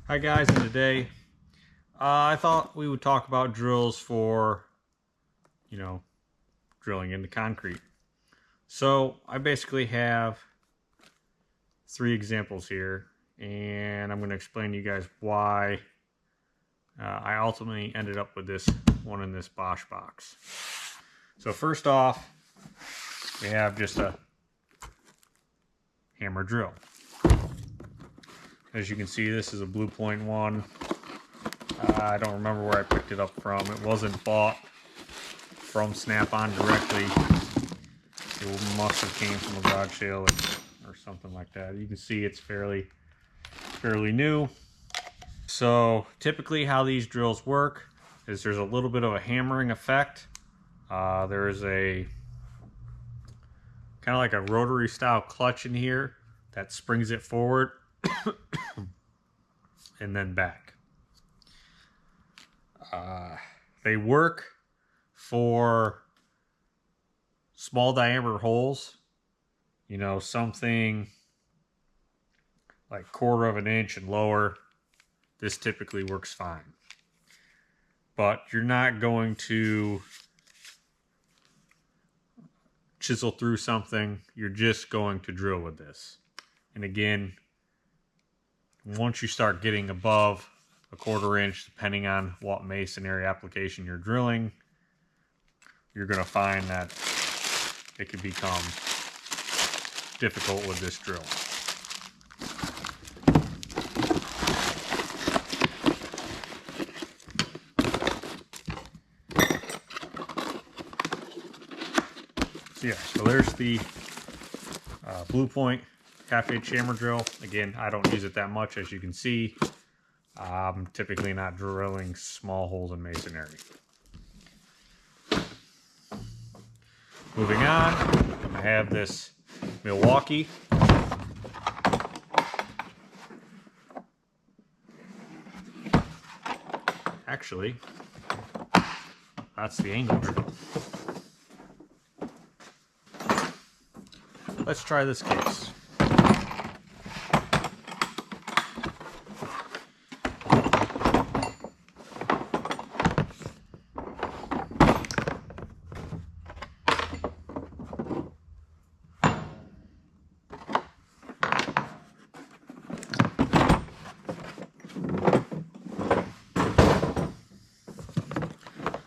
Hi guys, and today I thought we would talk about drills for, drilling into concrete. So I basically have 3 examples here, and I'm going to explain to you guys why I ultimately ended up with this one in this Bosch box. So first off, we have just a hammer drill. As you can see, this is a Blue Point one. I don't remember where I picked it up from. It wasn't bought from Snap-on directly. It must have came from a garage sale or something like that. You can see it's fairly new. So typically how these drills work is there's a little bit of a hammering effect. There is a kind of like a rotary style clutch in here that springs it forward and then back. They work for small diameter holes, something like 1/4 of an inch and lower. This typically works fine, but you're not going to chisel through something. You're just going to drill with this. And again, once you start getting above a 1/4 inch, depending on what masonry application you're drilling, you're going to find that it can become difficult with this drill. So there's the Blue Point 1/2 inch hammer drill. Again, I don't use it that much, as you can see. I'm typically not drilling small holes in masonry. Moving on, I have this Milwaukee. Actually, that's the angle drill. Let's try this case.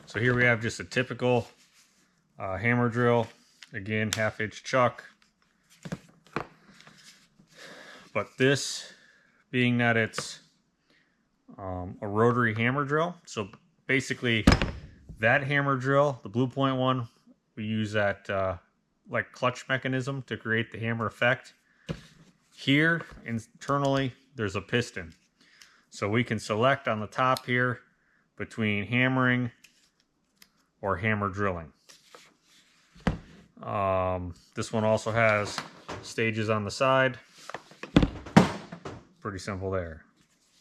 So here we have just a typical hammer drill. Again, 1/2 inch chuck. But this, being that it's a rotary hammer drill, so basically that hammer drill, the Blue Point one, we use that like clutch mechanism to create the hammer effect. Here internally there's a piston, so we can select on the top here between hammering or hammer drilling. This one also has stages on the side. Pretty simple there.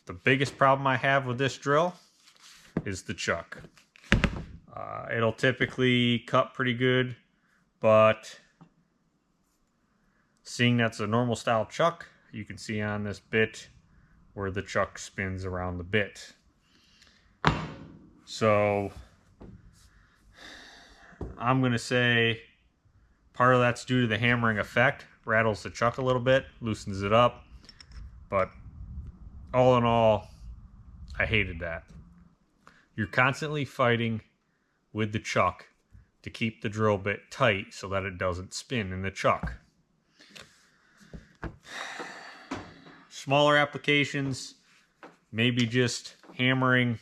The biggest problem I have with this drill is the chuck. It'll typically cut pretty good, but seeing that's a normal style chuck, you can see on this bit where the chuck spins around the bit. So I'm going to say part of that's due to the hammering effect. Rattles the chuck a little bit, loosens it up. But all in all, I hated that. You're constantly fighting with the chuck to keep the drill bit tight so that it doesn't spin in the chuck. Smaller applications, maybe just hammering,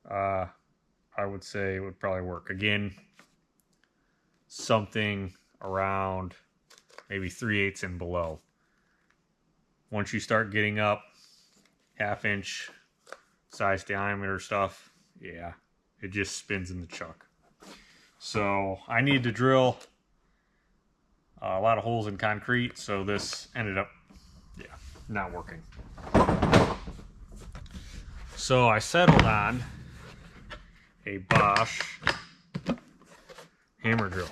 I would say it would probably work. Again, something around maybe 3/8 and below. Once you start getting up 1/2 inch size diameter stuff, yeah, it just spins in the chuck. So I needed to drill a lot of holes in concrete, so this ended up, not working. So I settled on a Bosch hammer drill.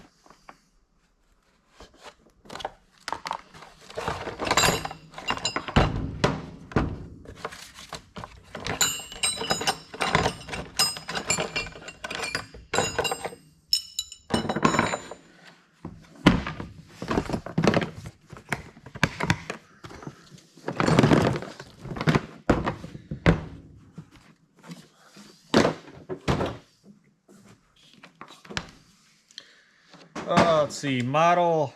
let's see, model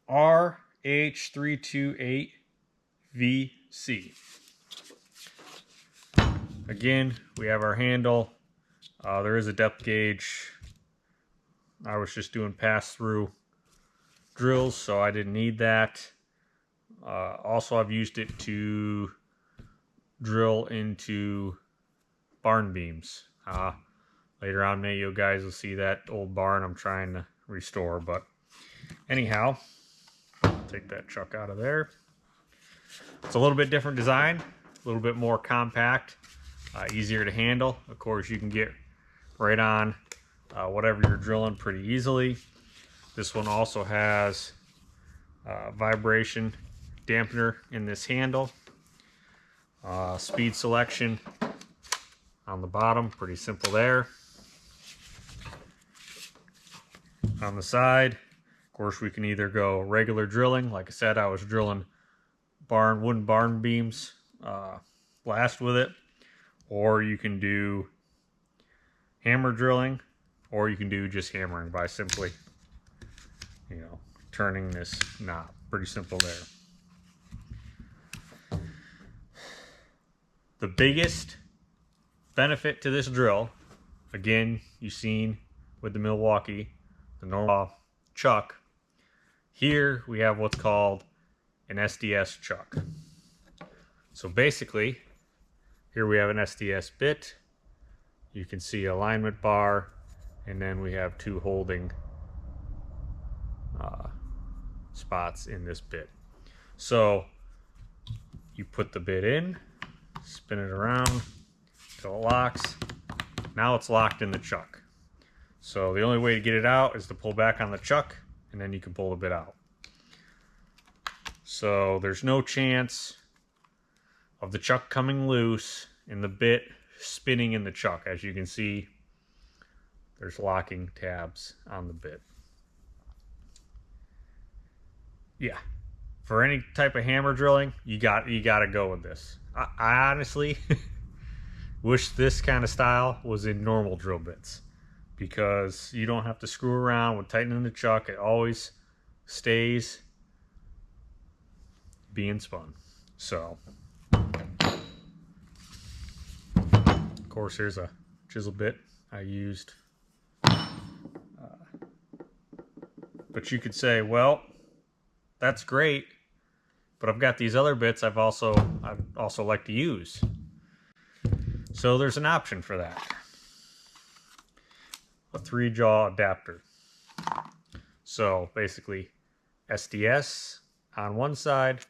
RH328VC. Again, we have our handle. There is a depth gauge. I was just doing pass-through drills, so I didn't need that. Also, I've used it to drill into barn beams. Later on, maybe you guys will see that old barn I'm trying to restore. But anyhow, I'll take that chuck out of there. It's a little bit different design, a little bit more compact, easier to handle. Of course, you can get right on whatever you're drilling pretty easily. This one also has vibration dampener in this handle. Speed selection on the bottom, pretty simple there. On the side, of course, we can either go regular drilling. Like I said, I was drilling wooden barn beams last with it, or you can do hammer drilling, or you can do just hammering by simply, turning this knob. Pretty simple there. The biggest benefit to this drill, again, you've seen with the Milwaukee, the normal chuck. Here we have what's called an SDS chuck. So basically, here we have an SDS bit. You can see alignment bar, and then we have two holding spots in this bit. So you put the bit in, spin it around till it locks. Now it's locked in the chuck. So the only way to get it out is to pull back on the chuck, and then you can pull the bit out. So there's no chance of the chuck coming loose and the bit spinning in the chuck. As you can see, there's locking tabs on the bit. Yeah, for any type of hammer drilling, you got to go with this. I honestly wish this kind of style was in normal drill bits, because you don't have to screw around with tightening the chuck. It always stays being spun. So, of course, here's a chisel bit I used. But you could say, well, that's great, but I've got these other bits I'd also like to use. So there's an option for that. A 3-jaw adapter. So basically SDS on one side,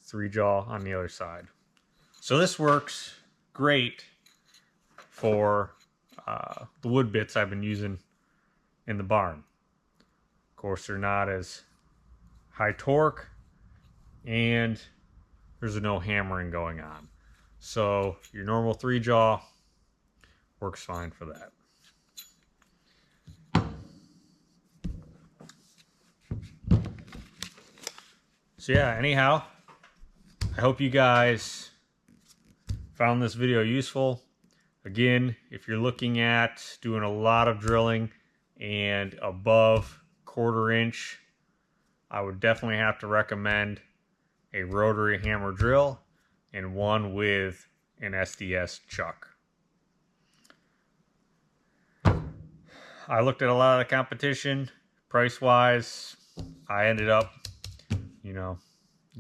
3-jaw on the other side. So this works great for the wood bits I've been using in the barn. Of course, they're not as high torque, and there's no hammering going on. So your normal 3-jaw works fine for that. So yeah, anyhow, I hope you guys found this video useful. Again, if you're looking at doing a lot of drilling and above 1/4 inch, I would definitely have to recommend a rotary hammer drill and one with an SDS chuck. I looked at a lot of the competition, price-wise. I ended up,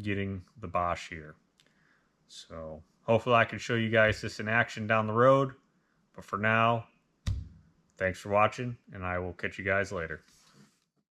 getting the Bosch here. So hopefully I can show you guys this in action down the road. But for now, thanks for watching, and I will catch you guys later.